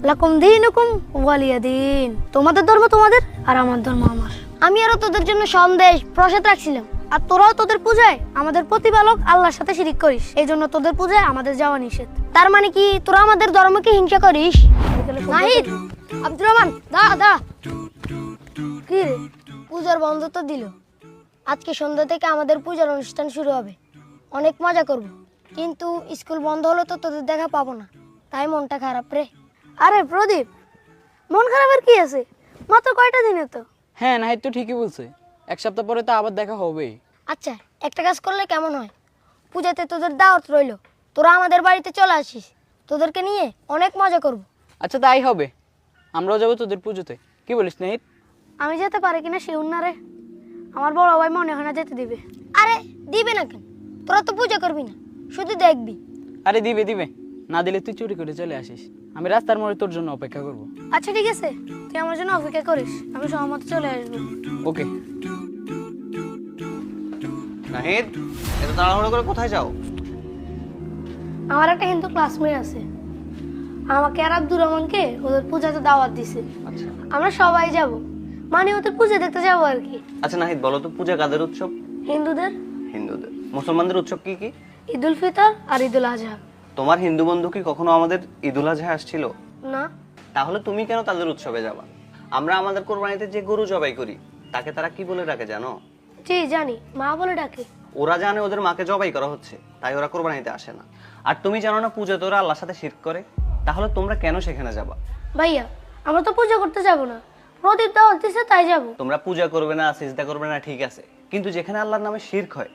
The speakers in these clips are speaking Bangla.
লাকুম দীনুকুম ওয়ালিয়া দিন। তোমাদের ধর্ম তোমাদের আর আমার ধর্ম আমার। আমি আরো তোদের জন্য সন্দেশ প্রসাদ রাখছিলাম, আর তোরাও তোদের পূজায় আমাদের প্রতিপালক আল্লাহর সাথে শিরিক করিস, এই জন্য তোদের পূজায় আমাদের যাওয়া নিষেধ। তার মানে কি তোরা আমাদের ধর্মকে হিংসা করিস? নাহিদ, আব্দুর রহমান, দা দা। কি রে, পূজার বন্ধ তো দিল। আজকে সন্ধ্যা থেকে আমাদের পূজার অনুষ্ঠান শুরু হবে, অনেক মজা করব। কিন্তু স্কুল বন্ধ হলো তো তোদের দেখা পাবো না, তাই মনটা খারাপ রে। আরে প্রদীপ, মন খারাপের কি আছে? মাত্র কয়টা দিনে তো। হ্যাঁ নাহিদ তো ঠিকই বলছে, এক সপ্তাহ পরে তো আবার দেখা হবেই। আচ্ছা, একটা কাজ করলে কেমন হয়? পূজাতে তোদের দাওয়াত রইলো, তোরা আমাদের বাড়িতে চলে আসিস, তোদেরকে নিয়ে অনেক মজা করব। আচ্ছা তাই হবে, আমরাও যাবো তোদের পুজোতে। কি বলিস নাহিদ? আমি যেতে পারি কিনা শিউর না রে, আমার বড় ভাই মনে হয় না যেতে দিবে। আরে দিবে না কেন? তোরা তো পূজা করবি না, শুধু দেখবি। আরে দিবে দিবে, না দিলে তুই চুরি করে চলে আসিস, আমি রাস্তার মোড়ে তোর জন্য অপেক্ষা করব। আচ্ছা ঠিক আছে, তুই আমার জন্য অপেক্ষা করিস, আমি সময় মতো চলে আসবো। ওকে। নাহিদ, এত তাড়াহুড়ো করে কোথায় যাও? আমার একটা হিন্দু ক্লাসমেট আছে, আমাকে আর আব্দুর রহমানকে ওদের পূজাতে দাওয়াত দিছে। আচ্ছা আমরা সবাই যাব, মানে ওদের পূজা দেখতে যাবো আর কি। আচ্ছা নাহিদ, বলো তো পূজা কাদের উৎসব? হিন্দুদের। হিন্দুদের। মুসলমানদের উৎসব কি কি? ঈদুল ফিতর আর ঈদুল আজহা। তোমার হিন্দু বন্ধু কি কখনো আমাদের ঈদুল আজহা আসছিল? না। তাহলে তুমি কেন তাদের উৎসবে যাবা? আমরা আমাদের কোরবানিতে যে গরু জবাই করি তাকে তারা কি বলে ডাকে জানো? জি জানি, মা বলে ডাকে। ওরা জানে ওদের মাকে জবাই করা হচ্ছে, তাই ওরা কোরবানিতে আসে না। আর তুমি জানো না পূজাতে ওরা আল্লাহর সাথে শিরক করে? তাহলে তোমরা কেন সেখানে যাবা? ভাইয়া, আমরা তো পূজা করতে যাব না, প্রদীপ দাওয়াত দিছে তাই যাব। তোমরা পূজা করবে না, সিজদা করবে না, ঠিক আছে, কিন্তু যেখানে আল্লাহর নামে শিরক হয়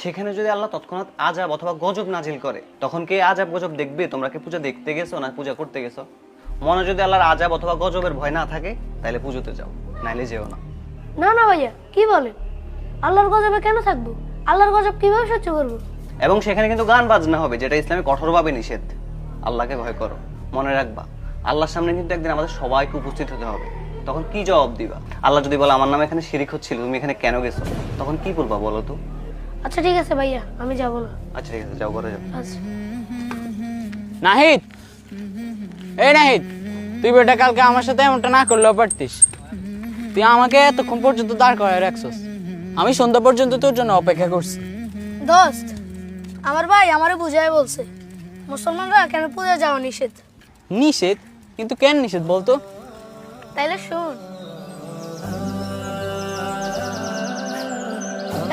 সেখানে যদি আল্লাহ তৎক্ষণাৎ আযাব অথবা গজব নাজিল করে, তখন কে আযাব গজব দেখবে? তোমরা কি পূজা দেখতে গেছো না পূজা করতে গেছো? মনে যদি আল্লাহর আযাব অথবা গজবের ভয় না থাকে তাহলে পুজোতে যাও, নাইলে যেও না। না না ভাইয়া, কি বলেন? আল্লাহর গজবে কেন থাকবো? আল্লাহর গজব কিভাবে সহ্য করবো? এবং সেখানে কিন্তু গান বাজনা হবে, যেটা ইসলামে কঠোরভাবে নিষেধ। আল্লাহকে ভয় করো, মনে রাখবা আল্লাহর সামনে কিন্তু একদিন আমাদের সবাইকে উপস্থিত হতে হবে। তখন কি জবাব দিবা? আল্লাহ যদি বলে আমার নামে এখানে শিরিক হচ্ছিল, তুমি এখানে কেন গেছো, তখন কি বলবা বলো তো? আচ্ছা ঠিক আছে ভাইয়া, আমি যাব না। আচ্ছা ঠিক আছে, যাও ঘরে যাও। আচ্ছা। নাহিদ, এই নাহিদ, তুই বেটা কালকে আমার সাথে এমনটা না করলেও পারতিস। তুই আমাকে এতক্ষণ পর্যন্ত দাঁড় করায় রাখছস, আমি সন্ধ্যা পর্যন্ত তোর জন্য অপেক্ষা করছি। দোস্ত, আমার ভাই আমারে বুঝাই বলছে মুসলমানরা কেন পূজা যাওয়া নিষেধ। নিষেধ? কিন্তু কেন নিষেধ বলতো? তাইলে শুন।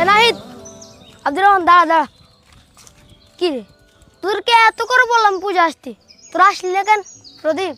এ নাহিদ, আব্দুর রহমান, দাঁড়া দাঁড়া। কি রে, তোরকে এত করে বললাম পূজা আসতে, তোরা আসলি না কেন? প্রদীপ,